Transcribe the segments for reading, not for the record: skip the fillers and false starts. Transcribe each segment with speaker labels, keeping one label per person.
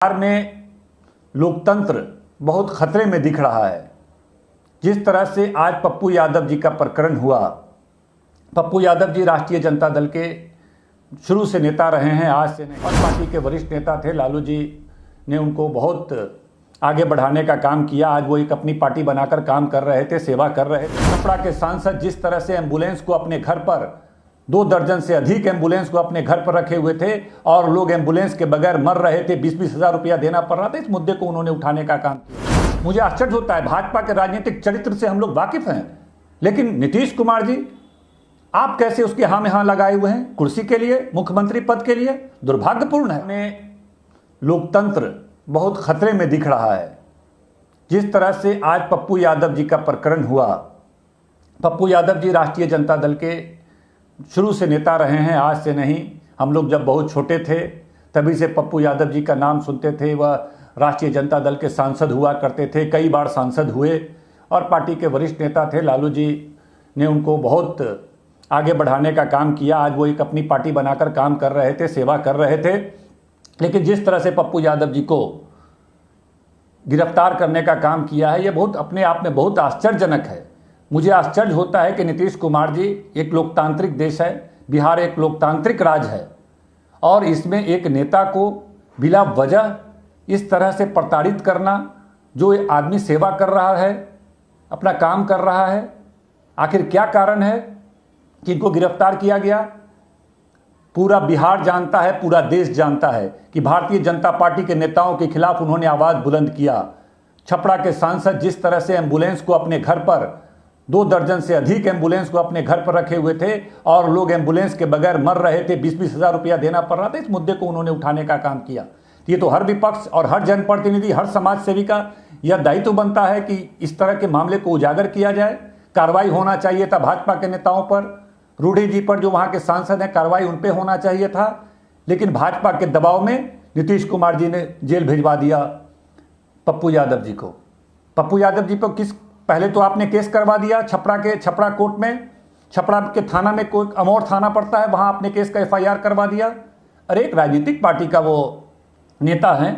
Speaker 1: बिहार में लोकतंत्र बहुत खतरे में दिख रहा है। जिस तरह से आज पप्पू यादव जी का प्रकरण हुआ, पप्पू यादव जी राष्ट्रीय जनता दल के शुरू से नेता रहे हैं, आज से नहीं। और पार्टी के वरिष्ठ नेता थे, लालू जी ने उनको बहुत आगे बढ़ाने का काम किया। आज वो एक अपनी पार्टी बनाकर काम कर रहे थे, सेवा कर रहे थे। छपरा के सांसद जिस तरह से एम्बुलेंस को अपने घर पर 2 दर्जन से अधिक एम्बुलेंस को अपने घर पर रखे हुए थे और लोग एम्बुलेंस के बगैर मर रहे थे, 20-20 हज़ार रुपया देना पड़ रहा था, इस मुद्दे को उन्होंने उठाने का काम किया। मुझे आश्चर्य होता है, भाजपा के राजनीतिक चरित्र से हम लोग वाकिफ हैं, लेकिन नीतीश कुमार जी आप कैसे उसके हाँ में हाँ लगाए हुए हैं कुर्सी के लिए, मुख्यमंत्री पद के लिए? दुर्भाग्यपूर्ण है। लोकतंत्र बहुत खतरे में दिख रहा है। जिस तरह से आज पप्पू यादव जी का प्रकरण हुआ, पप्पू यादव जी राष्ट्रीय जनता दल के शुरू से नेता रहे हैं, आज से नहीं। हम लोग जब बहुत छोटे थे तभी से पप्पू यादव जी का नाम सुनते थे। वह राष्ट्रीय जनता दल के सांसद हुआ करते थे, कई बार सांसद हुए और पार्टी के वरिष्ठ नेता थे। लालू जी ने उनको बहुत आगे बढ़ाने का काम किया। आज वो एक अपनी पार्टी बनाकर काम कर रहे थे, सेवा कर रहे थे। लेकिन जिस तरह से पप्पू यादव जी को गिरफ्तार करने का काम किया है, ये बहुत अपने आप में बहुत आश्चर्यजनक है। मुझे आश्चर्य होता है कि नीतीश कुमार जी, एक लोकतांत्रिक देश है, बिहार एक लोकतांत्रिक राज्य है, और इसमें एक नेता को बिला वजह इस तरह से प्रताड़ित करना, जो आदमी सेवा कर रहा है, अपना काम कर रहा है, आखिर क्या कारण है कि इनको गिरफ्तार किया गया? पूरा बिहार जानता है, पूरा देश जानता है कि भारतीय जनता पार्टी के नेताओं के खिलाफ उन्होंने आवाज़ बुलंद किया। छपरा के सांसद जिस तरह से एम्बुलेंस को अपने घर पर 2 दर्जन से अधिक एम्बुलेंस को अपने घर पर रखे हुए थे और लोग एम्बुलेंस के बगैर मर रहे थे, 20-20 हज़ार रुपया देना पड़ रहा था, इस मुद्दे को उन्होंने उठाने का काम किया। ये तो हर विपक्ष और हर जनप्रतिनिधि, हर समाज सेवी का यह दायित्व बनता है कि इस तरह के मामले को उजागर किया जाए। कार्रवाई होना चाहिए था भाजपा के नेताओं पर, रूढ़ी जी पर, जो वहाँ के सांसद हैं, कार्रवाई उन पर होना चाहिए था। लेकिन भाजपा के दबाव में नीतीश कुमार जी ने जेल भिजवा दिया पप्पू यादव जी को। पप्पू यादव जी पर पहले तो आपने केस करवा दिया छपरा कोर्ट में, छपरा के थाना में, कोई अमौर थाना पड़ता है, वहाँ आपने केस का FIR करवा दिया। अरे एक राजनीतिक पार्टी का वो नेता है,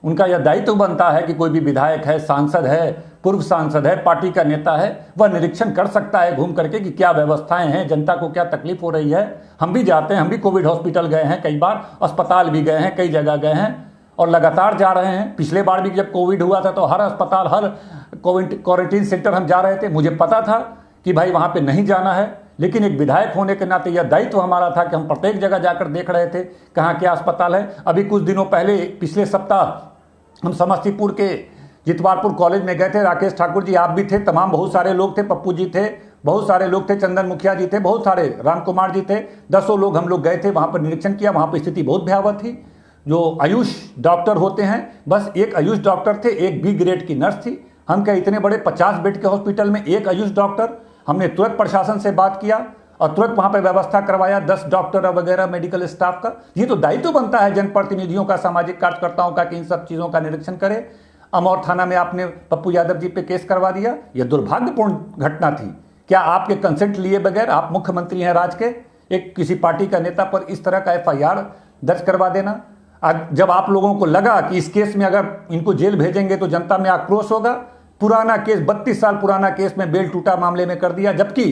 Speaker 1: उनका यह दायित्व बनता है कि कोई भी विधायक है, सांसद है, पूर्व सांसद है, पार्टी का नेता है, वह निरीक्षण कर सकता है घूम करके कि क्या व्यवस्थाएं हैं, जनता को क्या तकलीफ हो रही है। हम भी जाते हैं, हम भी कोविड हॉस्पिटल गए हैं, कई बार अस्पताल भी गए हैं, कई जगह गए हैं और लगातार जा रहे हैं। पिछले बार भी जब कोविड हुआ था तो हर अस्पताल, हर क्वारंटीन सेंटर हम जा रहे थे। मुझे पता था कि भाई वहाँ पे नहीं जाना है, लेकिन एक विधायक होने के नाते यह दायित्व हमारा था कि हम प्रत्येक जगह जाकर देख रहे थे कहाँ क्या अस्पताल है। अभी कुछ दिनों पहले, पिछले सप्ताह हम समस्तीपुर के जितवारपुर कॉलेज में गए थे। राकेश ठाकुर जी, आप भी थे, तमाम बहुत सारे लोग थे, पप्पू जी थे, बहुत सारे लोग थे, चंदन मुखिया जी थे, बहुत सारे, राम कुमार जी थे, 10 लोग हम लोग गए थे, वहाँ पर निरीक्षण किया। वहाँ पर स्थिति बहुत भयावह थी। जो आयुष डॉक्टर होते हैं, बस एक आयुष डॉक्टर थे, एक B ग्रेड की नर्स थी। हम क्या इतने बड़े 50 बेड के हॉस्पिटल में एक आयुष डॉक्टर? हमने तुरंत प्रशासन से बात किया और तुरंत वहाँ पर व्यवस्था करवाया, 10 डॉक्टर वगैरह मेडिकल स्टाफ का। ये तो दायित्व बनता है जनप्रतिनिधियों का, सामाजिक कार्यकर्ताओं का, कि इन सब चीज़ों का निरीक्षण करें। अमौर थाना में आपने पप्पू यादव जी पे केस करवा दिया, यह दुर्भाग्यपूर्ण घटना थी। क्या आपके कंसेंट लिए बगैर, आप मुख्यमंत्री हैं राज्य के, एक किसी पार्टी का नेता पर इस तरह का FIR दर्ज करवा देना? जब आप लोगों को लगा कि इस केस में अगर इनको जेल भेजेंगे तो जनता में आक्रोश होगा, पुराना केस, 32 साल पुराना केस में बेल टूटा मामले में कर दिया, जबकि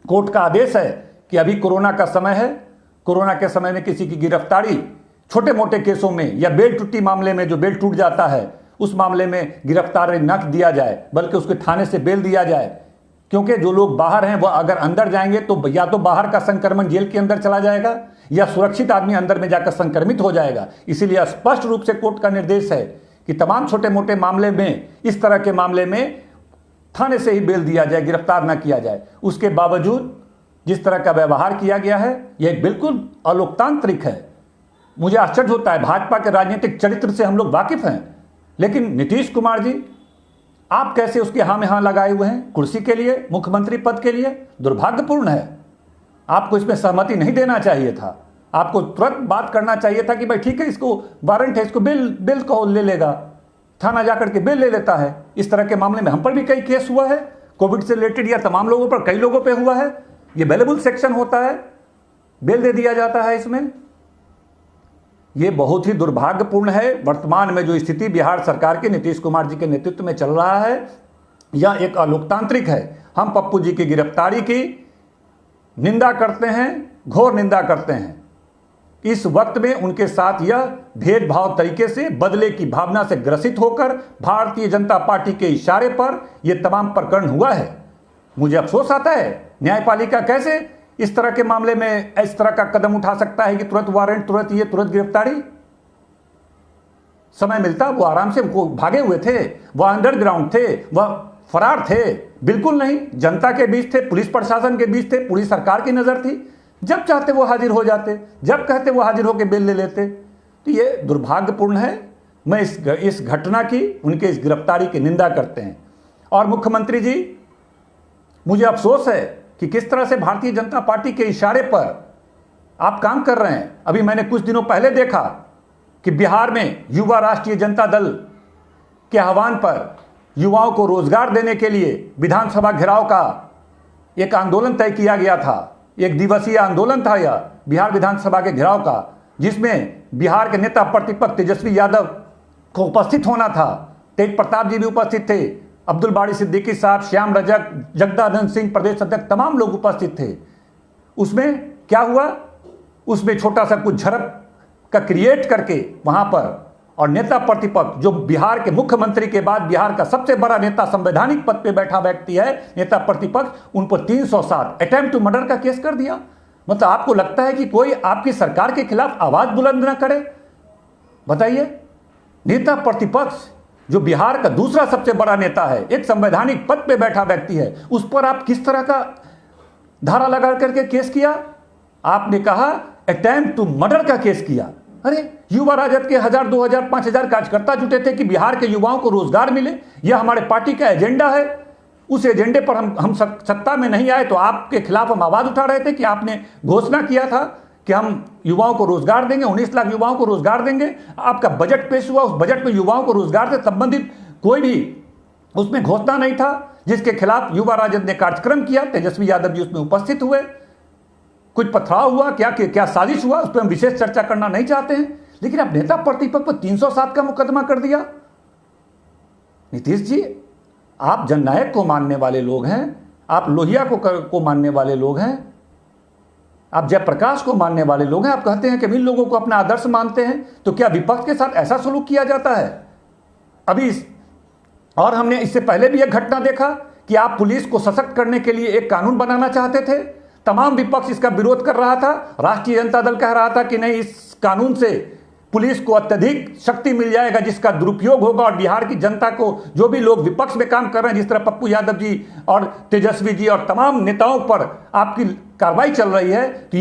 Speaker 1: कोर्ट का आदेश है कि अभी कोरोना का समय है, कोरोना के समय में किसी की गिरफ्तारी छोटे मोटे केसों में या बेल टूटी मामले में, जो बेल टूट जाता है उस मामले में गिरफ्तारी न दिया जाए, बल्कि उसके थाने से बेल दिया जाए। क्योंकि जो लोग बाहर हैं वह अगर अंदर जाएंगे तो या तो बाहर का संक्रमण जेल के अंदर चला जाएगा या सुरक्षित आदमी अंदर में जाकर संक्रमित हो जाएगा। इसीलिए स्पष्ट रूप से कोर्ट का निर्देश है कि तमाम छोटे मोटे मामले में, इस तरह के मामले में थाने से ही बेल दिया जाए, गिरफ्तार न किया जाए। उसके बावजूद जिस तरह का व्यवहार किया गया है, यह बिल्कुल अलोकतांत्रिक है। मुझे आश्चर्य होता है, भाजपा के राजनीतिक चरित्र से हम लोग वाकिफ हैं, लेकिन नीतीश कुमार जी आप कैसे उसके हाँ में हाँ लगाए हुए हैं कुर्सी के लिए, मुख्यमंत्री पद के लिए? दुर्भाग्यपूर्ण है। आपको इसमें सहमति नहीं देना चाहिए था। आपको तुरंत बात करना चाहिए था कि भाई ठीक है, इसको वारंट है, इसको बिल को ले लेगा, थाना जाकर के बिल ले लेता है। इस तरह के मामले में हम पर भी कई केस हुआ है, कोविड से रिलेटेड, या तमाम लोगों पर, कई लोगों पर हुआ है। ये बेलेबल सेक्शन होता है, बेल दे दिया जाता है इसमें। ये बहुत ही दुर्भाग्यपूर्ण है। वर्तमान में जो स्थिति बिहार सरकार के नीतीश कुमार जी के नेतृत्व में चल रहा है, यह एक अलोकतांत्रिक है। हम पप्पू जी की गिरफ्तारी की निंदा करते हैं, घोर निंदा करते हैं। इस वक्त में उनके साथ यह भेदभाव तरीके से बदले की भावना से ग्रसित होकर भारतीय जनता पार्टी के इशारे पर यह तमाम प्रकरण हुआ है। मुझे अफसोस आता है, न्यायपालिका कैसे इस तरह के मामले में इस तरह का कदम उठा सकता है कि तुरंत वारंट, तुरंत गिरफ्तारी। समय मिलता वो आराम से वो भागे हुए थे, वह अंडरग्राउंड थे, वह फरार थे। बिल्कुल नहीं, जनता के बीच थे, पुलिस प्रशासन के बीच थे, पूरी सरकार की नजर थी। जब चाहते वो हाजिर हो जाते, जब कहते वो हाजिर होकर बेल ले लेते। तो ये दुर्भाग्यपूर्ण है। मैं इस घटना की, उनके इस गिरफ्तारी की निंदा करते हैं। और मुख्यमंत्री जी, मुझे अफसोस है कि किस तरह से भारतीय जनता पार्टी के इशारे पर आप काम कर रहे हैं। अभी मैंने कुछ दिनों पहले देखा कि बिहार में युवा राष्ट्रीय जनता दल के आह्वान पर युवाओं को रोजगार देने के लिए विधानसभा घेराव का एक आंदोलन तय किया गया था। एक दिवसीय आंदोलन था यह बिहार विधानसभा के घेराव का, जिसमें बिहार के नेता प्रतिपक्ष तेजस्वी यादव को उपस्थित होना था। तेज प्रताप जी भी उपस्थित थे, अब्दुल बारी सिद्दीकी साहब, श्याम रजक, जगदानंद सिंह प्रदेश अध्यक्ष, तमाम लोग उपस्थित थे। उसमें क्या हुआ, उसमें छोटा सा कुछ झड़प का क्रिएट करके वहां पर, और नेता प्रतिपक्ष जो बिहार के मुख्यमंत्री के बाद बिहार का सबसे बड़ा नेता, संवैधानिक पद पे बैठा व्यक्ति है नेता प्रतिपक्ष, उन पर 307 अटेम्प्ट टू मर्डर का केस कर दिया। मतलब आपको लगता है कि कोई आपकी सरकार के खिलाफ आवाज बुलंद ना करे? बताइए, नेता प्रतिपक्ष जो बिहार का दूसरा सबसे बड़ा नेता है, एक संवैधानिक पद पे बैठा व्यक्ति है, उस पर आप किस तरह का धारा लगा करके केस किया? आपने कहा अटेम्प्ट टू मर्डर का केस किया। अरे, युवा राजद के 1000, 2000, 5000 कार्यकर्ता जुटे थे कि बिहार के युवाओं को रोजगार मिले, यह हमारे पार्टी का एजेंडा है। उस एजेंडे पर हम सत्ता में नहीं आए तो आपके खिलाफ हम आवाज उठा रहे थे कि आपने घोषणा किया था कि हम युवाओं को रोजगार देंगे, 19 लाख युवाओं को रोजगार देंगे। आपका बजट पेश हुआ, उस बजट में युवाओं को रोजगार से संबंधित कोई भी उसमें घोषणा नहीं था, जिसके खिलाफ युवा राजद ने कार्यक्रम किया। तेजस्वी यादव जी उसमें उपस्थित हुए। कुछ पथराव हुआ, क्या साजिश हुआ, उस पर हम विशेष चर्चा करना नहीं चाहते हैं। लेकिन अब नेता प्रतिपक्ष पर 307 का मुकदमा कर दिया। नीतीश जी, आप जननायक को मानने वाले लोग हैं, आप लोहिया को मानने वाले लोग हैं, आप जयप्रकाश को मानने वाले लोग हैं। आप कहते हैं कि इन लोगों को अपना आदर्श मानते हैं, तो क्या विपक्ष के साथ ऐसा सलूक किया जाता है? और हमने इससे पहले भी एक घटना देखा कि आप पुलिस को सशक्त करने के लिए एक कानून बनाना चाहते थे। तमाम विपक्ष इसका विरोध कर रहा था। राष्ट्रीय जनता दल कह रहा था कि नहीं, इस कानून से पुलिस को अत्यधिक शक्ति मिल जाएगा, जिसका दुरुपयोग होगा, और बिहार की जनता को, जो भी लोग विपक्ष में काम कर रहे हैं, जिस तरह पप्पू यादव जी और तेजस्वी जी और तमाम नेताओं पर आपकी कार्रवाई चल रही है, तो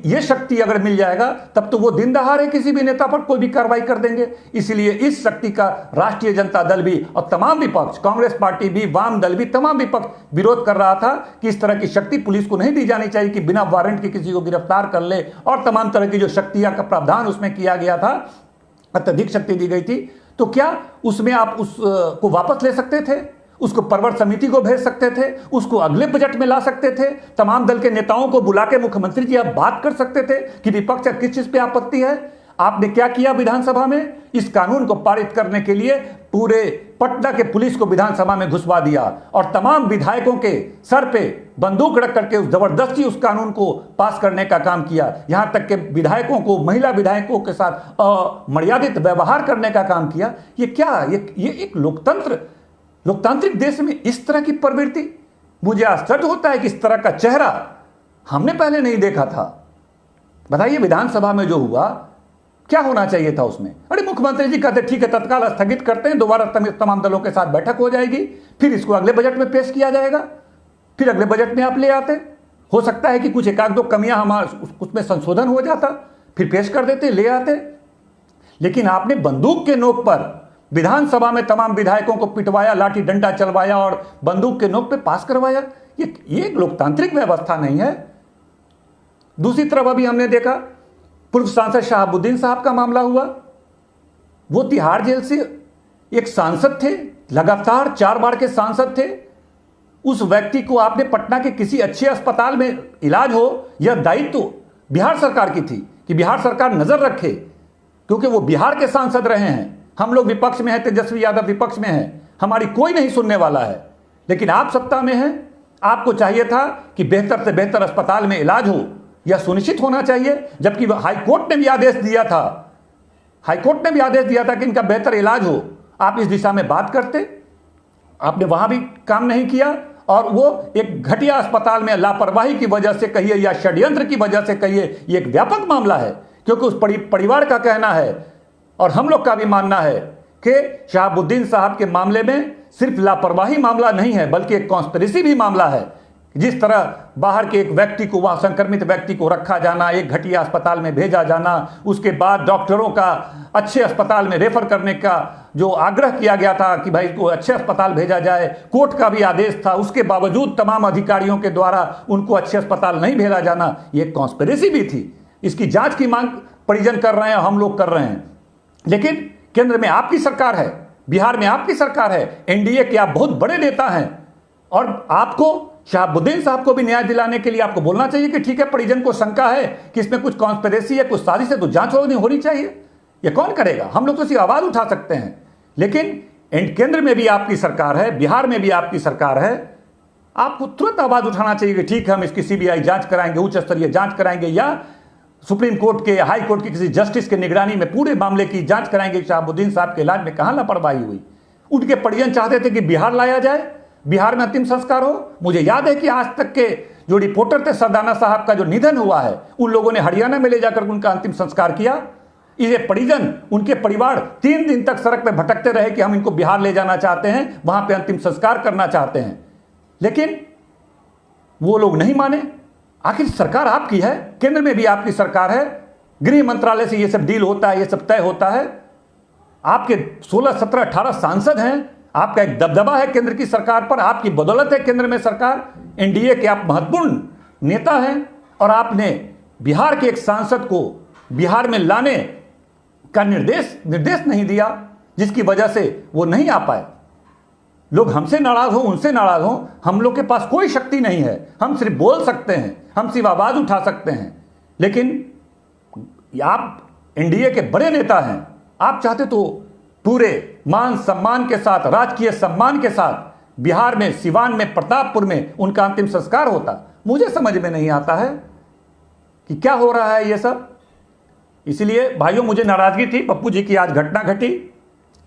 Speaker 1: ये शक्ति अगर मिल जाएगा तब तो वो दिन दहाड़े किसी भी नेता पर कोई भी कार्रवाई कर देंगे। इसलिए इस शक्ति का राष्ट्रीय जनता दल भी और तमाम विपक्ष, कांग्रेस पार्टी भी, वाम दल भी, तमाम विपक्ष विरोध कर रहा था कि इस तरह की शक्ति पुलिस को नहीं दी जानी चाहिए कि बिना वारंट के किसी को गिरफ्तार कर ले, और तमाम तरह की जो शक्तियां का प्रावधान उसमें किया गया था, अत्यधिक शक्ति दी गई थी। तो क्या उसमें आप उसको वापस ले सकते थे? उसको परवर समिति को भेज सकते थे, उसको अगले बजट में ला सकते थे, तमाम दल के नेताओं को बुला के मुख्यमंत्री जी आप बात कर सकते थे कि विपक्ष का किस चीज पे आपत्ति है। आपने क्या किया विधानसभा में? इस कानून को पारित करने के लिए पूरे पटना के पुलिस को विधानसभा में घुसवा दिया, और तमाम विधायकों के सर पे बंदूक रख करके जबरदस्ती उस कानून को पास करने का काम किया। यहां तक के विधायकों को, महिला विधायकों के साथ अमर्यादित व्यवहार करने का काम किया। ये क्या, ये एक लोकतांत्रिक देश में इस तरह की प्रवृत्ति? मुझे आश्चर्य होता है कि इस तरह का चेहरा हमने पहले नहीं देखा था। बताइए, विधानसभा में जो हुआ, क्या होना चाहिए था उसमें? अरे, मुख्यमंत्री जी कहते ठीक है, तत्काल स्थगित करते हैं, दोबारा तमाम दलों के साथ बैठक हो जाएगी, फिर इसको अगले बजट में पेश किया जाएगा, फिर अगले बजट में आप ले आते। हो सकता है कि कुछ एकाध दो कमियां उसमें संशोधन हो जाता, फिर पेश कर देते, ले आते। लेकिन आपने बंदूक के नोक पर विधानसभा में तमाम विधायकों को पिटवाया, लाठी डंडा चलवाया और बंदूक के नोक पे पास करवाया। ये एक लोकतांत्रिक व्यवस्था नहीं है। दूसरी तरफ अभी हमने देखा पूर्व सांसद शहाबुद्दीन साहब का मामला हुआ। वो तिहाड़ जेल से एक सांसद थे, लगातार 4 बार के सांसद थे। उस व्यक्ति को आपने पटना के किसी अच्छे अस्पताल में इलाज हो, यह दायित्व बिहार सरकार की थी कि बिहार सरकार नजर रखे क्योंकि वो बिहार के सांसद रहे हैं। हम लोग विपक्ष में हैं, तेजस्वी यादव विपक्ष में हैं, हमारी कोई नहीं सुनने वाला है। लेकिन आप सत्ता में हैं, आपको चाहिए था कि बेहतर से बेहतर अस्पताल में इलाज हो, यह सुनिश्चित होना चाहिए। जबकि हाईकोर्ट ने भी आदेश दिया था, हाईकोर्ट ने भी आदेश दिया था कि इनका बेहतर इलाज हो, आप इस दिशा में बात करते। आपने वहां भी काम नहीं किया, और वो एक घटिया अस्पताल में लापरवाही की वजह से कहिए या षड्यंत्र की वजह से कहिए, ये एक व्यापक मामला है। क्योंकि उस परिवार का कहना है और हम लोग का भी मानना है कि शहाबुद्दीन साहब के मामले में सिर्फ लापरवाही मामला नहीं है, बल्कि एक कॉन्स्पिरेसी भी मामला है। जिस तरह बाहर के एक व्यक्ति को, वहां संक्रमित व्यक्ति को रखा जाना, एक घटिया अस्पताल में भेजा जाना, उसके बाद डॉक्टरों का अच्छे अस्पताल में रेफर करने का जो आग्रह किया गया था कि भाई को अच्छे अस्पताल भेजा जाए, कोर्ट का भी आदेश था, उसके बावजूद तमाम अधिकारियों के द्वारा उनको अच्छे अस्पताल नहीं भेजा जाना, ये कॉन्स्पिरेसी भी थी। इसकी जांच की मांग परिजन कर रहे हैं, हम लोग कर रहे हैं। लेकिन केंद्र में आपकी सरकार है, बिहार में आपकी सरकार है, एनडीए के आप बहुत बड़े नेता हैं, और आपको शहाबुद्दीन साहब को भी न्याय दिलाने के लिए आपको बोलना चाहिए कि ठीक है, परिजन को शंका है कि इसमें कुछ कॉन्स्पिरेसी है, कुछ साजिश है, तो जांच होनी चाहिए। ये कौन करेगा? हम लोग तो सिर्फ आवाज उठा सकते हैं। लेकिन केंद्र में भी आपकी सरकार है, बिहार में भी आपकी सरकार है, आपको तुरंत आवाज उठाना चाहिए कि ठीक है, हम इसकी सीबीआई जांच कराएंगे, उच्च स्तरीय जांच कराएंगे, या सुप्रीम कोर्ट के, हाई कोर्ट के किसी जस्टिस के निगरानी में पूरे मामले की जांच कराएंगे। शहाबुद्दीन साहब के इलाज में कहां लापरवाही हुई? उनके परिजन चाहते थे कि बिहार लाया जाए, बिहार में अंतिम संस्कार हो। मुझे याद है कि आज तक के जो रिपोर्टर थे, सरदाना साहब का जो निधन हुआ है, उन लोगों ने हरियाणा में ले जाकर उनका अंतिम संस्कार किया। ये परिजन, उनके परिवार 3 दिन तक सड़क पे भटकते रहे कि हम इनको बिहार ले जाना चाहते हैं, वहां पे अंतिम संस्कार करना चाहते हैं। लेकिन वो लोग नहीं माने। आखिर सरकार आपकी है, केंद्र में भी आपकी सरकार है, गृह मंत्रालय से ये सब डील होता है, ये सब तय होता है। आपके 16, 17, 18 सांसद हैं, आपका एक दबदबा है केंद्र की सरकार पर, आपकी बदौलत है केंद्र में सरकार, एनडीए के आप महत्वपूर्ण नेता हैं, और आपने बिहार के एक सांसद को बिहार में लाने का निर्देश नहीं दिया, जिसकी वजह से वो नहीं आ पाए। लोग हमसे नाराज हो, उनसे नाराज हो, हम लोग के पास कोई शक्ति नहीं है, हम सिर्फ बोल सकते हैं, हम सिर्फ आवाज उठा सकते हैं। लेकिन आप एनडीए के बड़े नेता हैं, आप चाहते तो पूरे मान सम्मान के साथ, राजकीय सम्मान के साथ बिहार में, सिवान में, प्रतापपुर में उनका अंतिम संस्कार होता। मुझे समझ में नहीं आता है कि क्या हो रहा है ये सब। इसलिए भाइयों, मुझे नाराजगी थी, पप्पू जी की आज घटना घटी,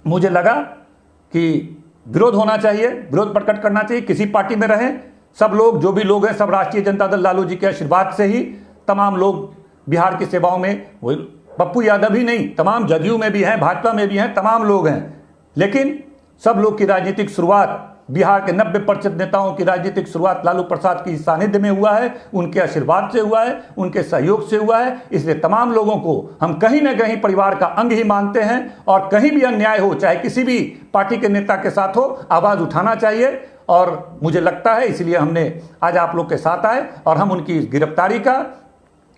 Speaker 1: मुझे लगा कि विरोध होना चाहिए, विरोध प्रकट करना चाहिए। किसी पार्टी में रहें, सब लोग, जो भी लोग हैं, सब राष्ट्रीय जनता दल लालू जी के आशीर्वाद से ही तमाम लोग बिहार की सेवाओं में, वो पप्पू यादव ही नहीं, तमाम जदयू में भी हैं, भाजपा में भी हैं, तमाम लोग हैं। लेकिन सब लोग की राजनीतिक शुरुआत, बिहार के 90% नेताओं की राजनीतिक शुरुआत लालू प्रसाद की सानिध्य में हुआ है, उनके आशीर्वाद से हुआ है, उनके सहयोग से हुआ है। इसलिए तमाम लोगों को हम कहीं ना कहीं परिवार का अंग ही मानते हैं, और कहीं भी अन्याय हो, चाहे किसी भी पार्टी के नेता के साथ हो, आवाज उठाना चाहिए। और मुझे लगता है इसलिए हमने आज आप लोग के साथ आए, और हम उनकी गिरफ्तारी का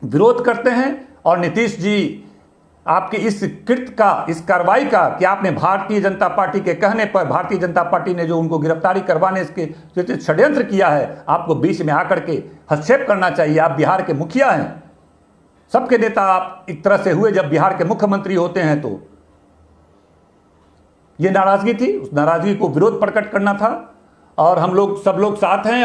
Speaker 1: विरोध करते हैं। और नीतीश जी, आपके इस कृत्य का, इस कार्रवाई का, कि आपने भारतीय जनता पार्टी के कहने पर, भारतीय जनता पार्टी ने जो उनको गिरफ्तारी करवाने इसके षड्यंत्र किया है, आपको बीच में आकर के हस्तक्षेप करना चाहिए। आप बिहार के मुखिया हैं, सबके नेता आप एक तरह से हुए जब बिहार के मुख्यमंत्री होते हैं। तो ये नाराजगी थी, उस नाराजगी को विरोध प्रकट करना था, और हम लोग सब लोग साथ हैं।